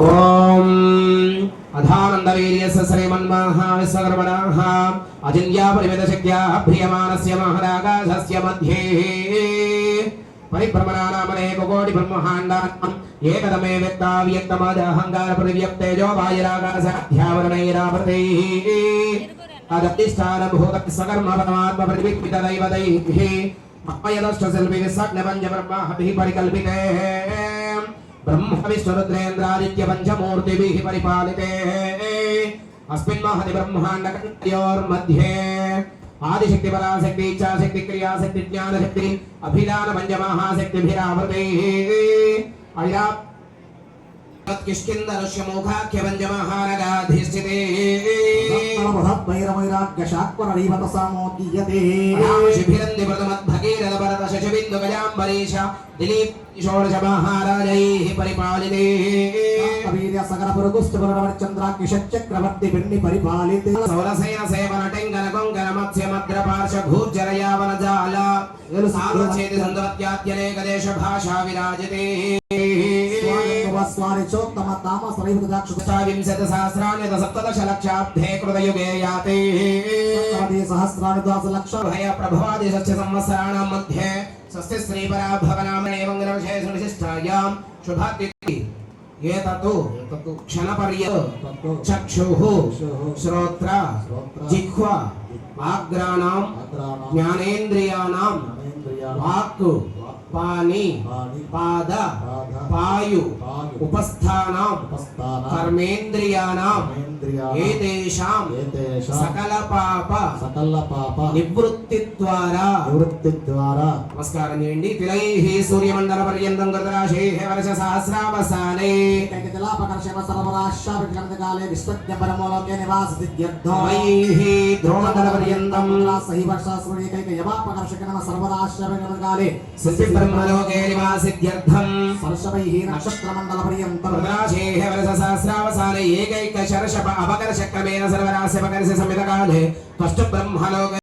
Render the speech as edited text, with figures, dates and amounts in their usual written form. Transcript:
ఓం అధానందవీర్యస్య శ్రీమన్మహావిశ్వకర్మణః అజిన్యాపరిమితశక్త్యా ప్రియమానస్య మహదాకాశస్య మధ్యే పరిభ్రమణానామనేక కోటి బ్రహ్మాండానాం ఏకదమే వ్యక్తావ్యక్తమదహంకార ప్రతివ్యక్తేజో బాహిరాకాశాధ్యావరణైరావృతైః అదప్తిష్టానభూత స్వకర్మ పరమాత్మ ప్రతివిక్మిత దైవతైః మయదష్ట శిల్పిः సగ్నపంచబ్రహ్మభిः పరికల్పితే ब्रह्म विष्णुरुद्रेन्द्रादित्य पंचमूर्तिभिः परिपालिते अस्मिन् महति ब्रह्माण्डकण्ठयोर्मध्ये आदिशक्ति पराशक्ति इच्छाशक्ति क्रियाशक्ति ज्ञानशक्ति अभिधान पंचमहाशक्तिभिरावृतैः किष्किन्धनुष्यमुखाख्य पंचमहानगाधिष्ठिते दिलीप षोडश महाराजैः परिपालिते सकल चंद्राक्षचक्रवर्ती पिंडी परिपालिते सौरसेन सेवन टेंगन कोंकण मत्स्य मद्र पार्श भूर्जर यावन जाल साधुचेति संदवत्यात्यनेक देश भाषा विराजते स्वारिचोत्तम ताम विंशति सहस्राणि सप्तदश लक्षाब्धे कृतयुगे याते सहस्राणि 10 लक्ष भय प्रभवादि षष्ठ संवत्सराणां मध्ये स्वस्ति श्री पराभवनामने मंगलविशेषविशिष्टायां शुभतिथि एततु क्षणपर्यन्तं चक्षुः श्रोत्र जिह्वा आग्राणां ज्ञानेन्द्रियाणां वाक् पाणि पाद पायु उपस्थानां कर्मेन्द्रियाणां एतेषां सकल पाप निवृत्तिद्वारा नमस्कारं చేయండి తిలైః సూర్యమండల పర్యంతం గతరాశేః వర్ష సహస్రావసానే జలాపకర్షణ సర్వరాశ్యాభిగంధకాలే విశ్వజ్ఞ పరమలోకే నివాససిద్ధ్యర్థమైః ద్రోణమండల పర్యంతం సహి వర్షాసురేకైక యవాపకర్షకన సర్వరాశ్యాభిగంధకాలే సిద్ధి బ్రహ్మలోకే నివాసిద్ధ్యర్థం సర్షవైః నక్షత్రమండల పర్యంతం గతరాశేః వర్ష సహస్రావసానే ఏకైక శర్షప అపకర్షక్రమేణ సర్వరాశ్యపకర్ష సంయుతకాలే త్వష్ట బ్రహ్మలోక